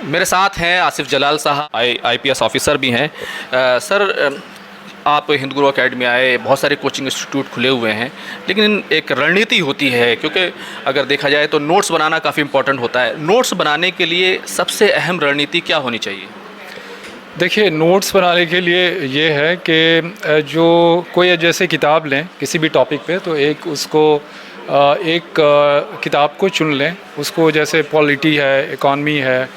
मेरे साथ हैं आसिफ जलाल साहब, आईपीएस ऑफिसर भी हैं। सर, आप हिंद गुरु अकेडमी आए, बहुत सारे कोचिंग इंस्टीट्यूट खुले हुए हैं, लेकिन एक रणनीति होती है, क्योंकि अगर देखा जाए तो नोट्स बनाना काफ़ी इम्पोर्टेंट होता है। नोट्स बनाने के लिए सबसे अहम रणनीति क्या होनी चाहिए? देखिए, नोट्स बनाने के लिए ये है कि जो कोई जैसे किताब लें किसी भी टॉपिक पे, तो एक उसको किताब को चुन लें। उसको जैसे पॉलिटी है, इकॉनमी है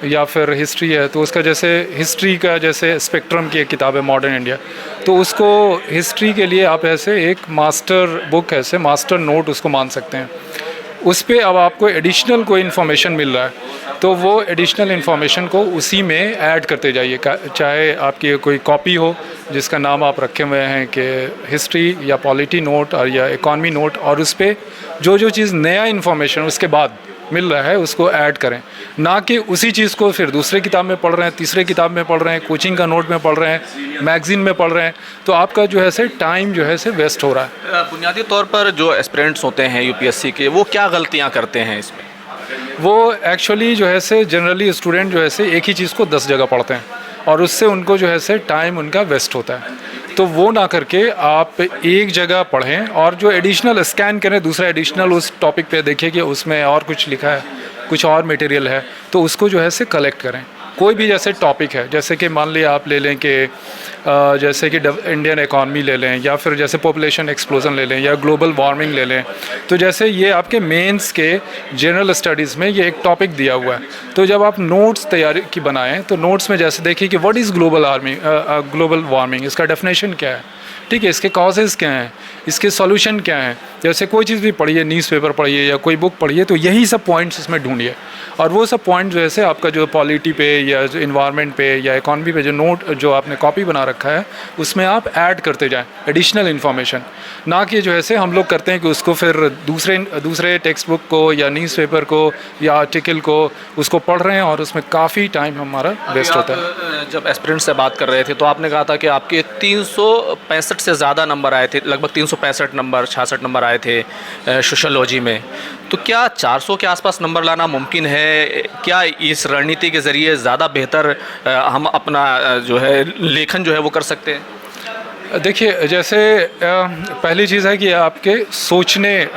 या फिर हिस्ट्री है, तो उसका जैसे हिस्ट्री का जैसे स्पेक्ट्रम की एक किताब है मॉडर्न इंडिया, तो उसको हिस्ट्री के लिए आप ऐसे एक मास्टर बुक, ऐसे मास्टर नोट उसको मान सकते हैं। उस पर अब आपको एडिशनल कोई इन्फॉर्मेशन मिल रहा है तो वो एडिशनल इन्फॉर्मेशन को उसी में ऐड करते जाइए। चाहे आपकी कोई कॉपी हो जिसका नाम आप रखे हुए हैं कि हिस्ट्री या पॉलिटी नोट और या इकॉनमी नोट, और उस पर जो जो चीज़ नया इन्फॉर्मेशन उसके बाद मिल रहा है उसको ऐड करें, ना कि उसी चीज़ को फिर दूसरे किताब में पढ़ रहे हैं, तीसरे किताब में पढ़ रहे हैं, कोचिंग का नोट में पढ़ रहे हैं, मैगज़ीन में पढ़ रहे हैं, तो आपका जो है से टाइम जो है से वेस्ट हो रहा है। बुनियादी तौर पर जो एस्पिरेंट्स होते हैं यूपीएससी के, वो क्या गलतियाँ करते हैं इसमें? वो एक्चुअली जो है से जनरली स्टूडेंट जो है से एक ही चीज़ को 10 जगह पढ़ते हैं और उससे उनको जो है से टाइम उनका वेस्ट होता है। तो वो ना करके आप एक जगह पढ़ें और जो एडिशनल स्कैन करें, दूसरा एडिशनल उस टॉपिक पे देखिए कि उसमें और कुछ लिखा है, कुछ और मटेरियल है, तो उसको जो है से कलेक्ट करें। कोई भी जैसे टॉपिक है, जैसे कि मान लिया आप ले लें कि जैसे कि इंडियन इकॉनमी ले लें, या फिर जैसे पॉपुलेशन एक्सप्लोजन ले लें, या ग्लोबल वार्मिंग ले लें, तो जैसे ये आपके मेंस के जनरल स्टडीज़ में ये एक टॉपिक दिया हुआ है। तो जब आप नोट्स तैयारी की बनाएं तो नोट्स में जैसे देखिए कि व्हाट इज़ ग्लोबल वार्मिंग, इसका डेफिनेशन क्या है, ठीक है, इसके कॉजेज़ क्या हैं, इसके सॉल्यूशन क्या हैं। जैसे कोई चीज़ भी पढ़िए, न्यूज़पेपर पढ़िए या कोई बुक पढ़िए, तो यही सब पॉइंट्स इसमें ढूंढिए, और वो सब पॉइंट जो है आपका जो पॉलिटी पे या जो इन्वायरमेंट पे या इकॉनमी पे जो नोट जो आपने कॉपी बना रखा है उसमें आप ऐड करते जाएं एडिशनल इन्फॉर्मेशन, ना कि जो है हम लोग करते हैं कि उसको फिर दूसरे टेक्स्ट बुक को या न्यूज़पेपर को या आर्टिकल को उसको पढ़ रहे हैं और उसमें काफ़ी टाइम हमारा वेस्ट होता है। जब एस्पिरेंट से बात कर रहे थे तो आपने कहा था कि आपके 365 से ज़्यादा नंबर आए थे, लगभग 365 नंबर 66 नंबर आए थे सोशलॉजी में। तो क्या 400 के आसपास नंबर लाना मुमकिन है? क्या इस रणनीति के ज़रिए ज़्यादा बेहतर हम अपना जो है लेखन जो है वो कर सकते हैं? देखिए, जैसे पहली चीज़ है कि आपके सोचने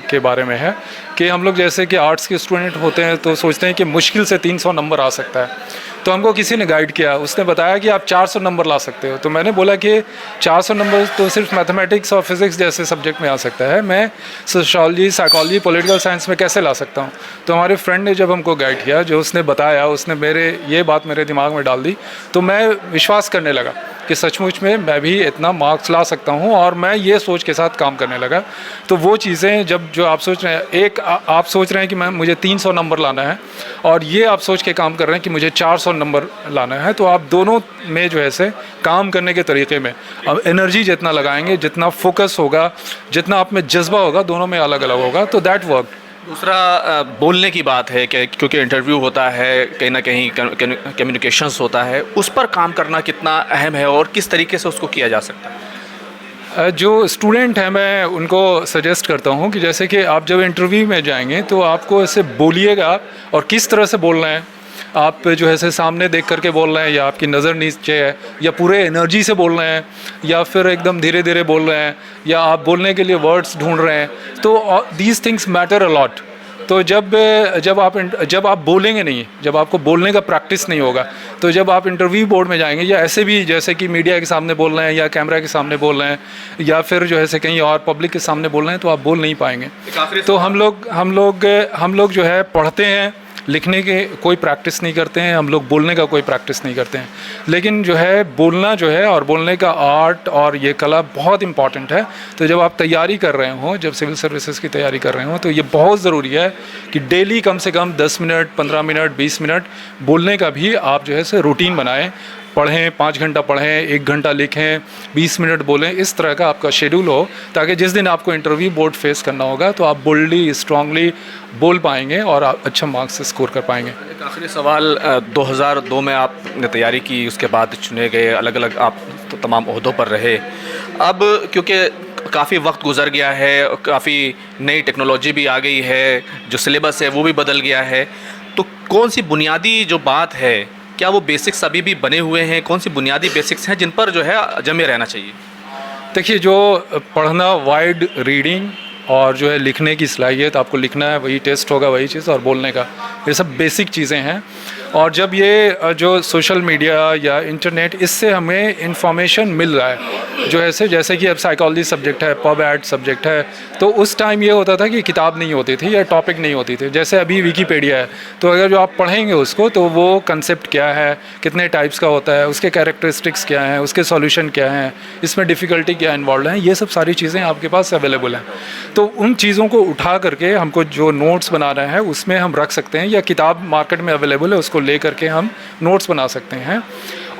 के बारे में है कि हम लोग जैसे कि आर्ट्स के स्टूडेंट होते हैं तो सोचते हैं कि मुश्किल से 300 नंबर आ सकता है। तो हमको किसी ने गाइड किया, उसने बताया कि आप 400 नंबर ला सकते हो। तो मैंने बोला कि 400 नंबर तो सिर्फ मैथमेटिक्स और फिज़िक्स जैसे सब्जेक्ट में आ सकता है, मैं सोशलॉजी, साइकोलॉजी, पॉलिटिकल साइंस में कैसे ला सकता हूँ। तो हमारे फ्रेंड ने जब हमको गाइड किया, जो उसने बताया, उसने ये बात मेरे दिमाग में डाल दी, तो मैं विश्वास करने लगा कि सचमुच में मैं भी इतना मार्क्स ला सकता हूँ, और मैं ये सोच के साथ काम करने लगा। तो वो चीज़ें जो आप सोच रहे हैं, आप सोच रहे हैं कि मुझे 300 नंबर लाना है, और ये आप सोच के काम कर रहे हैं कि मुझे 400 नंबर लाना है, तो आप दोनों में जो है से काम करने के तरीके में अब एनर्जी जितना लगाएंगे, जितना फोकस होगा, जितना आप में जज्बा होगा, दोनों में अलग अलग होगा, तो दैट वर्क। दूसरा बोलने की बात है कि क्योंकि इंटरव्यू होता है, कहीं ना कहीं कम्युनिकेशंस होता है, उस पर काम करना कितना अहम है और किस तरीके से उसको किया जा सकता है? जो स्टूडेंट हैं, मैं उनको सजेस्ट करता हूँ कि जैसे कि आप जब इंटरव्यू में जाएंगे तो आपको ऐसे बोलिएगा, और किस तरह से बोलना है, आप जो है सामने देख करके बोल रहे हैं, या आपकी नज़र नीचे है, या पूरे एनर्जी से बोल रहे हैं, या फिर एकदम धीरे धीरे बोल रहे हैं, या आप बोलने के लिए वर्ड्स ढूंढ रहे हैं, तो these things matter a lot. तो जब आप बोलेंगे नहीं, जब आपको बोलने का प्रैक्टिस नहीं होगा, तो जब आप इंटरव्यू बोर्ड में जाएंगे, या ऐसे भी जैसे कि मीडिया के सामने बोल रहे हैं, या कैमरा के सामने बोल रहे हैं, या फिर जो है कहीं और पब्लिक के सामने बोल रहे हैं, तो आप बोल नहीं पाएंगे। तो हम लोग जो है पढ़ते हैं, लिखने के कोई प्रैक्टिस नहीं करते हैं, हम लोग बोलने का कोई प्रैक्टिस नहीं करते हैं। लेकिन जो है बोलना जो है, और बोलने का आर्ट और ये कला बहुत इम्पॉर्टेंट है। तो जब आप तैयारी कर रहे हो, जब सिविल सर्विसेज की तैयारी कर रहे हो, तो ये बहुत ज़रूरी है कि डेली कम से कम 10 मिनट, 15 मिनट, 20 मिनट बोलने का भी आप जो है रूटीन बनाएं। पढ़ें, 5 घंटा पढ़ें, 1 घंटा लिखें, 20 मिनट बोलें, इस तरह का आपका शेड्यूल हो, ताकि जिस दिन आपको इंटरव्यू बोर्ड फेस करना होगा तो आप बोल्डली, स्ट्रांगली बोल पाएंगे और आप अच्छा मार्क्स स्कोर कर पाएंगे। एक आखिरी सवाल, 2002 में आपने तैयारी की, उसके बाद चुने गए, अलग अलग आप तो तमाम ओहदों पर रहे। अब क्योंकि काफ़ी वक्त गुजर गया है, काफ़ी नई टेक्नोलॉजी भी आ गई है, जो सिलेबस है वो भी बदल गया है, तो कौन सी बुनियादी जो बात है, क्या वो बेसिक्स अभी भी बने हुए हैं? कौन सी बुनियादी बेसिक्स हैं जिन पर जो है जमे रहना चाहिए? देखिए, जो पढ़ना, वाइड रीडिंग और जो है लिखने की सलाहियत, आपको लिखना है वही टेस्ट होगा वही चीज़, और बोलने का, ये सब बेसिक चीज़ें हैं। और जब ये जो सोशल मीडिया या इंटरनेट, इससे हमें इंफॉर्मेशन मिल रहा है, जो ऐसे जैसे कि अब साइकोलॉजी सब्जेक्ट है, पब एड सब्जेक्ट है, तो उस टाइम ये होता था कि किताब नहीं होती थी या टॉपिक नहीं होती थी। जैसे अभी विकीपीडिया है, तो अगर जो आप पढ़ेंगे उसको, तो वो कंसेप्ट क्या है, कितने टाइप्स का होता है, उसके कैरेक्टरिस्टिक्स क्या हैं, उसके सॉल्यूशन क्या हैं, इसमें डिफ़िकल्टी क्या इन्वॉल्व है, ये सब सारी चीज़ें आपके पास अवेलेबल हैं। तो उन चीज़ों को उठा करके हमको जो नोट्स बनाना है उसमें हम रख सकते हैं, या किताब मार्केट में अवेलेबल है उसको ले करके हम नोट्स बना सकते हैं,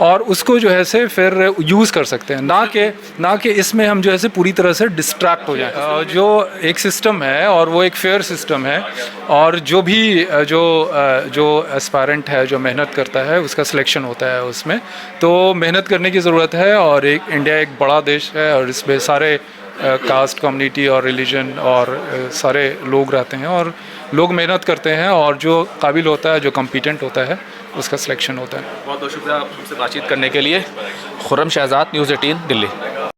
और उसको जो है से फिर यूज़ कर सकते हैं, ना कि इसमें हम जो है से पूरी तरह से डिस्ट्रैक्ट हो जाएं। जो एक सिस्टम है और वो एक फेयर सिस्टम है, और जो भी जो एस्पायरेंट है, जो मेहनत करता है, उसका सिलेक्शन होता है उसमें। तो मेहनत करने की ज़रूरत है, और इंडिया एक बड़ा देश है, और इसमें सारे कास्ट, कम्युनिटी और रिलीजन और सारे लोग रहते हैं, और लोग मेहनत करते हैं, और जो काबिल होता है, जो कॉम्पिटेंट होता है, उसका सिलेक्शन होता है। बहुत बहुत शुक्रिया हमसे बातचीत करने के लिए। खुर्रम शहजाद, न्यूज़ 18 दिल्ली।